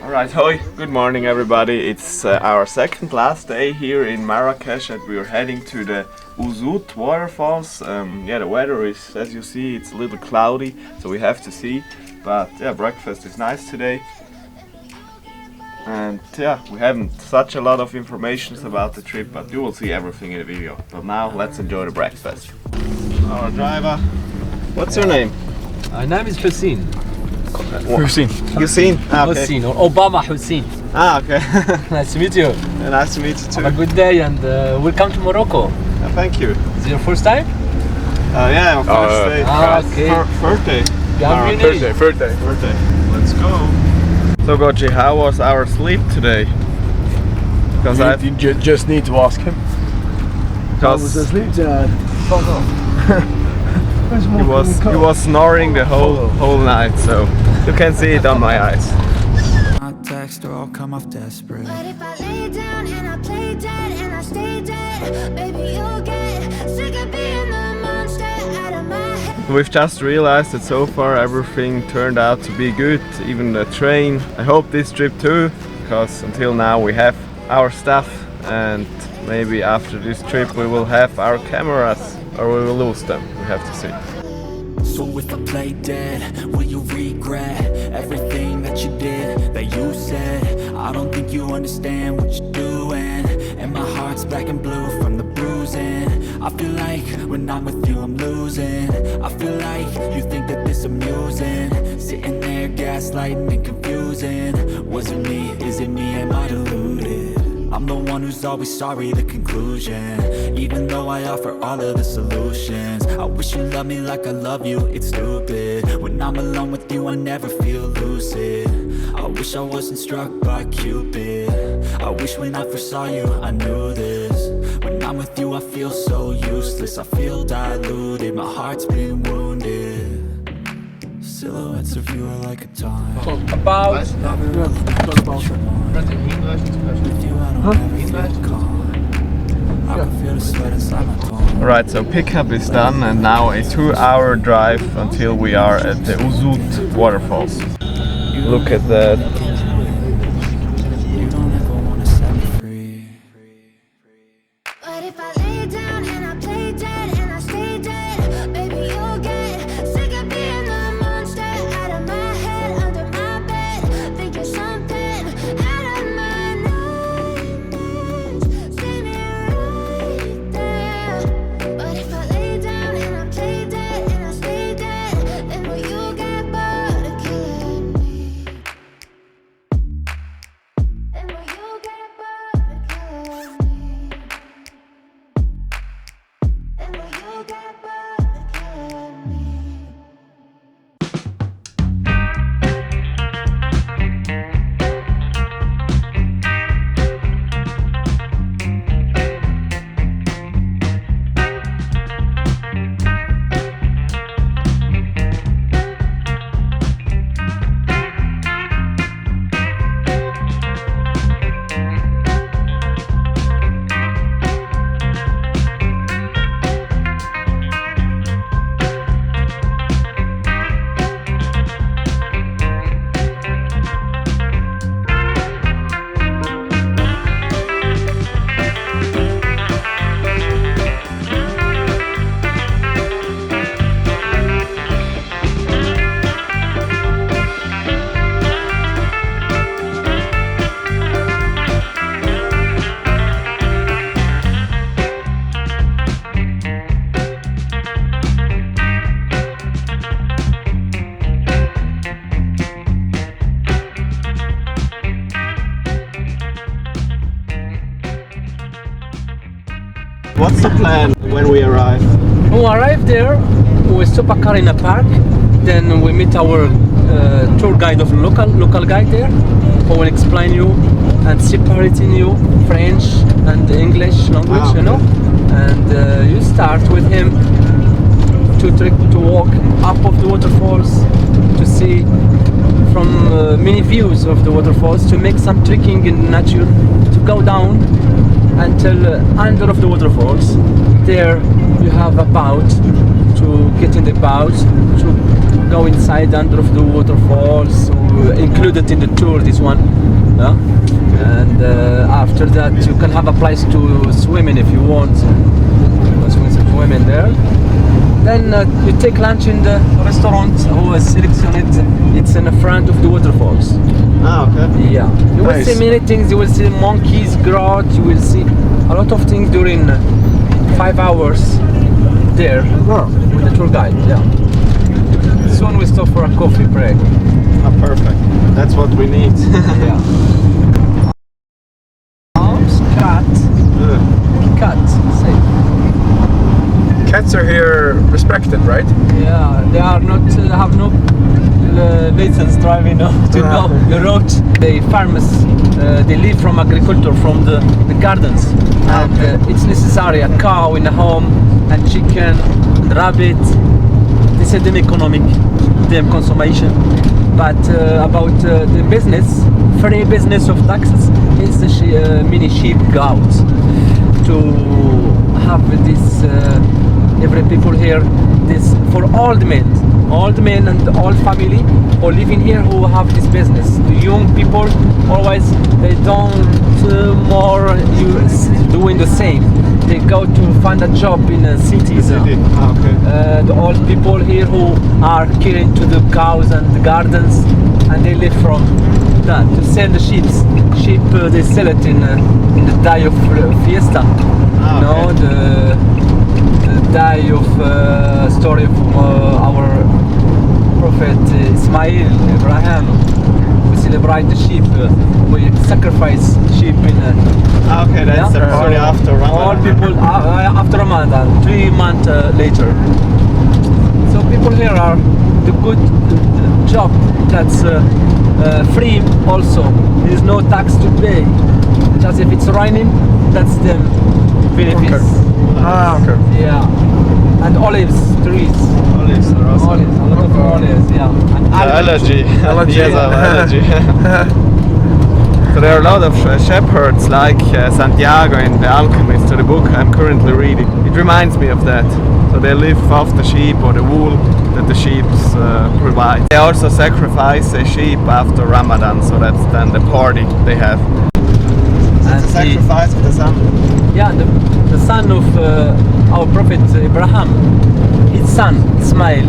Alright, hi, good morning everybody. It's our second last day here in Marrakech and we're heading to the Ouzoud WATERFALLS. The weather is, as you see, it's a little cloudy, so we have to see. But yeah, breakfast is nice today. And yeah, we haven't such a lot of information about the trip, but you will see everything in the video. But now, let's enjoy the breakfast. Our driver, what's your name? My name is Hussein. Hussein. Hussein? Ah, okay. Hussein or Obama Hussein. Ah, okay. Nice to meet you. Nice to meet you too. Have a good day and welcome to Morocco. Thank you. Is it your first time? Yeah, our first day. Okay. Third day. Bienvenue. Third day. Let's go. So Goji, how was our sleep today? Because you just need to ask him. How was the sleep tonight? Fuck off. He was snoring the whole night, so you can see it on my eyes. I text or I'll come off desperate. But if I lay down and I play dead and I stay dead, maybe you'll get sick of being the monster out of my head. We've just realized that so far everything turned out to be good, even the train. I hope this trip too, because until now we have our stuff and maybe after this trip we will have our cameras or we will lose them. We have to see. So if I play dead, will you regret everything that you did, that you said? I don't think you understand what you're doing, and my heart's black and blue from the bruising. I feel like when I'm with you I'm losing. I feel like you think that this amusing, sitting there gaslighting and confusing. Was it me? Is it me? Am I deluded? I'm the one who's always sorry, the conclusion. Even though I offer all of the solutions, I wish you loved me like I love you, it's stupid. When I'm alone with you I never feel lucid. I wish I wasn't struck by Cupid. I wish when I first saw you I knew this. When I'm with you I feel so useless, I feel diluted, my heart's been wounded. Silhouettes of you are like a time. About Alright, so pickup is done and now a 2-hour drive until we are at the Ouzoud WATERFALLS. Look at that. You don't ever wanna set me free. But if I lay down and I play dead and I stay dead, maybe you'll get sick of being the monster out of my head, under my bed, thinking something out of my nightmares. Stay me right there. But if I lay down and I play dead and I stay dead, then will you get bored of killing me? Then will you get bored of killing me? Then will you get bored of killing me? What's the plan when we arrive? we arrive there, we stop a car in a park, then we meet our tour guide of local guide there, who will explain you and separating you French and English language, you know, and you start with him to walk up of the waterfalls, to see from many views of the waterfalls, to make some trekking in nature, to go down until under of the waterfalls. There you have a boat, to get in the boat, to go inside under of the waterfalls, so included in the tour, this one. Yeah? And after that you can have a place to swim in if you want. Swim in there. Then you take lunch in the restaurant who is selected. It's in the front of the waterfalls. Okay. Yeah. You will Nice. see many things. You will see monkeys, grot. You will see a lot of things during 5 hours there with the tour guide. Yeah. Soon we stop for a coffee break. Perfect. That's what we need. Yeah. Cat. Say. Cats are here respected, right? Yeah, they are not have no license driving to know the road. The farmers they live from agriculture, from the gardens, and it's necessary a cow in a home and chicken, and rabbit. This is an economic them consumption. But about the business, free business of taxes is the mini sheep goats to have this. Every people here, this for all the men and all family who living here who have this business. The young people always they don't more doing the same. They go to find a job in cities. Okay. The old people here who are caring to the cows and the gardens, and they live from that to sell the sheep. Sheep they sell it in the day of fiesta. You know the day of story of our prophet Ismail, Abraham. We celebrate the sheep. We sacrifice sheep in. Okay, that's the party So after Ramadan. all people after Ramadan, 3 months later. So people here are the good job that's free also. There is no tax to pay. Just if it's raining, that's the benefits. Okay. Yeah, and olives trees. Olives are awesome. Olives, a lot of olives. Yeah, and Allergy. Allergy. Yes, I have allergy. So there are a lot of shepherds like Santiago in The Alchemist, so the book I'm currently reading. It reminds me of that. So they live off the sheep or the wool that the sheep provide. They also sacrifice a sheep after Ramadan, so that's then the party they have. And It's a sacrifice of the sun. Yeah, the son of our prophet Abraham, his son Ismail.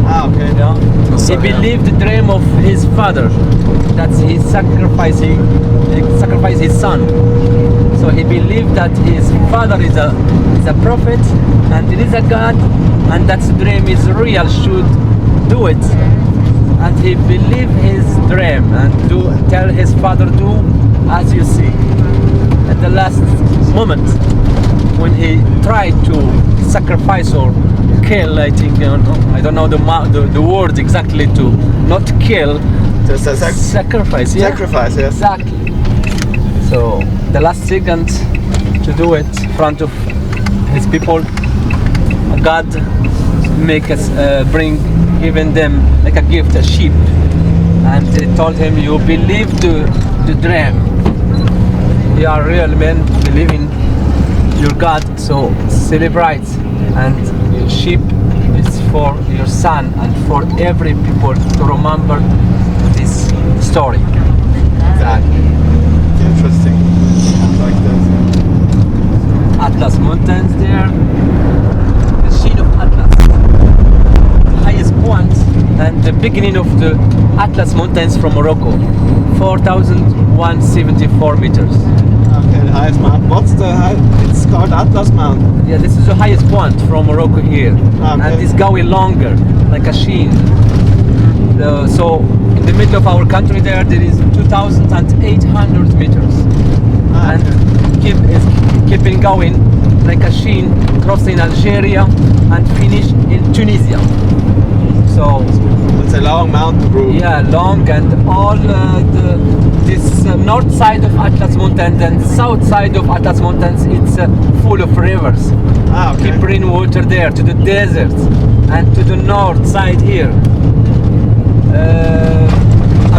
Okay. Yeah, So, he believed the dream of his father. That's he sacrificed his son. So he believed that his father is a prophet and it is a God, and that dream is real. Should do it, and he believed his dream and tell his father do as you see. At the last moment, when he tried to sacrifice or kill, I think I don't know the word exactly to not kill, Just a sacrifice. Yeah? sacrifice, yes. Exactly. So the last second to do it in front of his people, God make us giving them like a gift, a sheep, and he told him, "You believe the dream. You are real men, believe in your God, so celebrate, and your sheep is for your son and for every people to remember this story." Exactly. Interesting. Like that. Atlas Mountains there. The sheen of Atlas. The highest point and the beginning of the Atlas Mountains from Morocco. 4,174 meters. Okay, the highest mountain. What's the height? It's called Atlas Mountain. Yeah, this is the highest point from Morocco here. Okay. And it's going longer, like a sheen. So in the middle of our country there is 2,800 meters. And keeping going like a sheen, crossing Algeria and finish in Tunisia. So It's a long mountain group. yeah, long, and all this north side of Atlas Mountains and south side of Atlas Mountains, it's full of rivers. Okay. Keep bringing water there to the deserts, and to the north side here.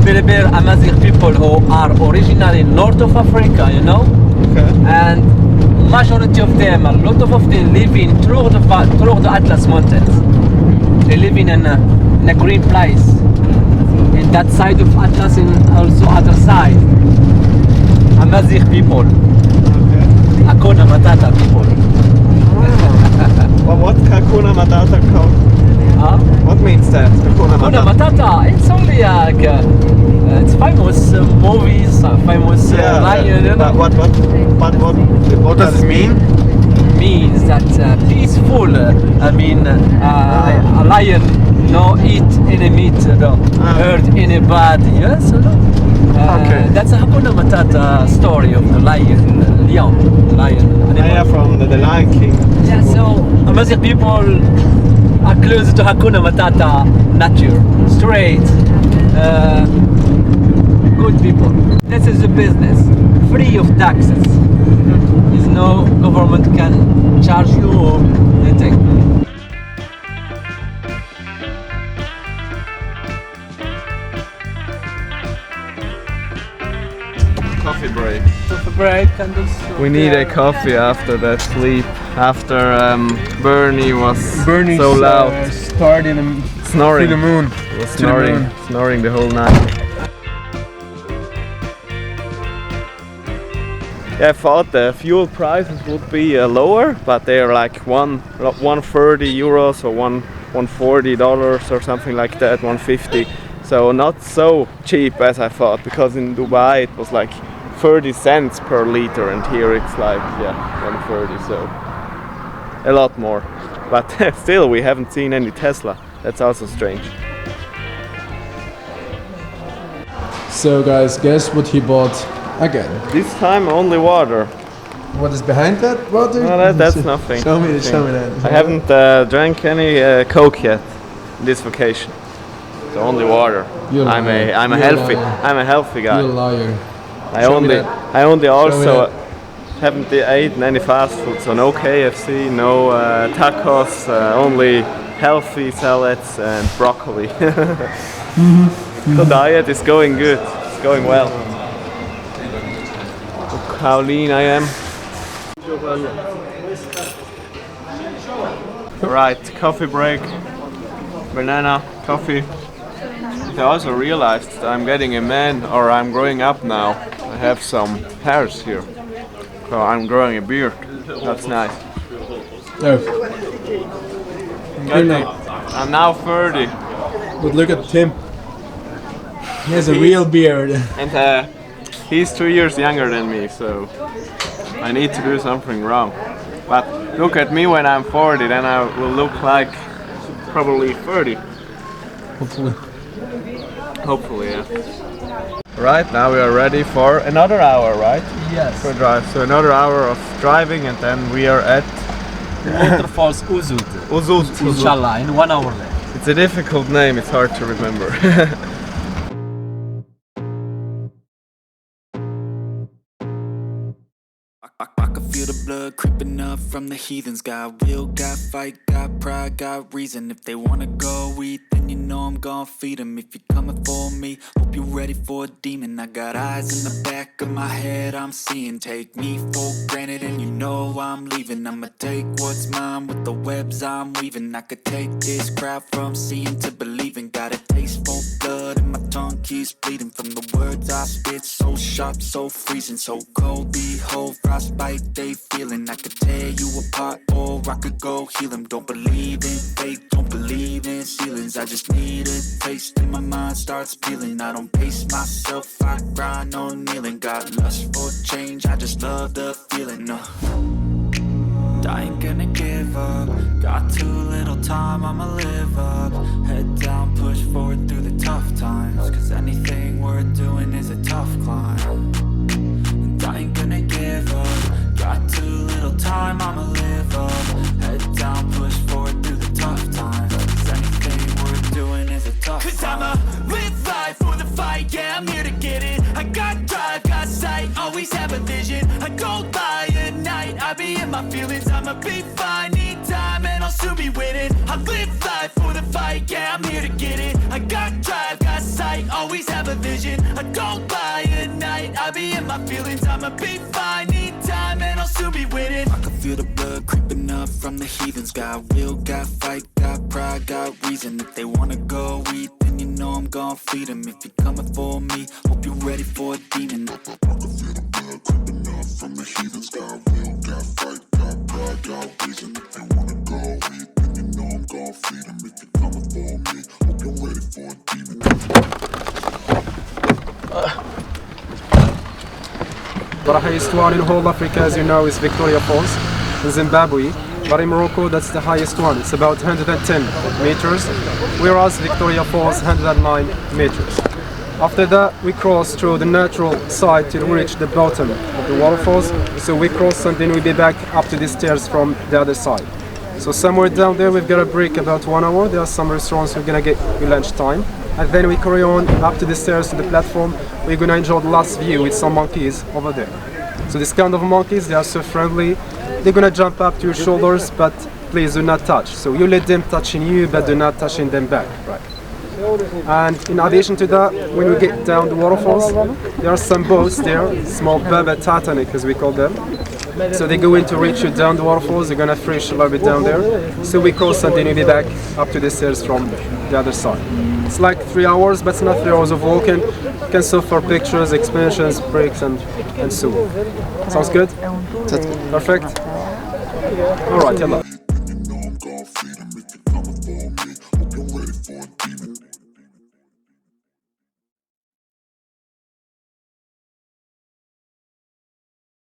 Berber Amazigh people who are originally north of Africa, you know, Okay. and majority of them, a lot of them living through the Atlas Mountains. They live in in a green place. In that side of Atlas and also other side. Amazigh people. Hakuna Matata people. Well, what's Hakuna Matata called? Huh? What means that? Hakuna Hakuna Matata. Matata, it's only like it's famous movies, famous lion. You know? What does it mean? Means that peaceful. I mean, a lion no eat any meat, no hurt anybody. Yes, no. Okay. That's a Hakuna Matata story of the lion, lion. Yeah, from the Lion King. Yeah, so Amazigh people are close to Hakuna Matata nature, straight, good people. This is the business, free of taxes. There's no government can charge you or anything. Coffee break. Coffee break and also We need a coffee after that sleep. After Bernie was so loud. Started in Snoring. to the moon. He was To the moon. snoring the whole night. Yeah, I thought the fuel prices would be lower, but they are like 130 euros or $140 or something like that, 150. So not so cheap as I thought, because in Dubai it was like 30 cents per liter, and here it's like 130, so a lot more. But still, we haven't seen any Tesla. That's also strange. So guys, guess what he bought again? This time only water. What is behind that water? No, that's nothing. Show me that. I haven't drank any Coke yet this vacation. So only water. You're a I'm liar. a You're a healthy liar. I'm a healthy guy. You're a liar. I Show me only that. I only also that. haven't eaten any fast food, so no KFC, no tacos, only healthy salads and broccoli. The diet is going good. It's going well. Look how lean I am. Right, coffee break. Banana, coffee. I also realized that I'm getting a man, or I'm growing up now. I have some hairs here. So I'm growing a beard. That's nice. Oh, I'm now 30. but look at Tim. He has a real beard. And he's 2 years younger than me, so I need to do something wrong. But look at me when I'm 40, then I will look like probably 30. Hopefully. Hopefully, yeah. Right, now we are ready for another hour, right? Yes. For drive. So another hour of driving, and then we are at Waterfalls Ouzoud. Ouzoud. Inshallah, in 1 hour left. It's a difficult name, it's hard to remember. I can feel the blood creeping up from the heathens. Got will, got fight, got pride, got reason. If they wanna go eat, then you know I'm gon' feed them. If you're coming for me, hope you're ready for a demon. I got eyes in the back of my head, I'm seeing. Take me for granted and you know I'm leaving. I'ma take what's mine with the webs I'm weaving. I could take this crowd from seeing to believing. Got a taste for blood and my tongue keeps bleeding. From the words I spit, so sharp, so freezing. So cold, behold, frostbite they feeling. I could tear you apart or I could go heal them. Don't believe in fate, don't believe in ceilings. I just need a taste and my mind starts peeling. I don't pace myself, I grind on kneeling. Got lust for change, I just love the feeling. I ain't gonna give up. Got too little time, I'ma live up. Head down, push forward through the tough times. Cause anything worth doing is a tough climb. And I ain't gonna give up. Got too little time, I'ma live up. Head down, push forward through the tough times. Cause anything worth doing is a tough climb. Cause I'ma live life for the fight, yeah, I'm here to get it. I got drive, got sight, always have a vision. I go by at night, I be in my feelings. I'ma be fine, need time, and I'll soon be winning. I live life for the fight, yeah, I'm here to get it. I got drive, got sight, always have a vision. I go by at night, I be in my feelings. I'ma be fine, need time, and I'll soon be winning. I can feel the blood creeping up from the heathens. Got will, got fight, got pride, I got reason. If they wanna go eat, then you know I'm gon' feed them. If you're coming for me, hope you're ready for a demon. I can feel the blood creeping up from the heathens. Got will, got fight, got pride, got reason. If they wanna go eat, then you know I'm gon' feed them. If you're coming for me, hope you're ready for a demon. The highest one in whole Africa, as you know, is Victoria Falls in Zimbabwe. But in Morocco, that's the highest one. It's about 110 meters, whereas Victoria Falls 109 meters. After that, we cross through the natural side to reach the bottom of the waterfalls. So we cross and then we'll be back up to the stairs from the other side. So somewhere down there, we've got a break about 1 hour. There are some restaurants we're gonna get lunch time. And then we carry on up to the stairs to the platform. We're gonna enjoy the last view with some monkeys over there. So this kind of monkeys, they are so friendly. They're gonna jump up to your shoulders, but please do not touch. So you let them touching you, but do not touching them back. Right. And in addition to that, when we get down the waterfalls, there are some boats there, small baba Titanic as we call them. So they're going to reach you down the waterfalls. They're gonna fish a little bit down there. So we cross and then we'll be back up to the stairs from the other side. It's like 3 hours, but it's not 3 hours of walking. You can stop for pictures, expansions, breaks, and so on. Sounds good? Perfect? Alright, yalla.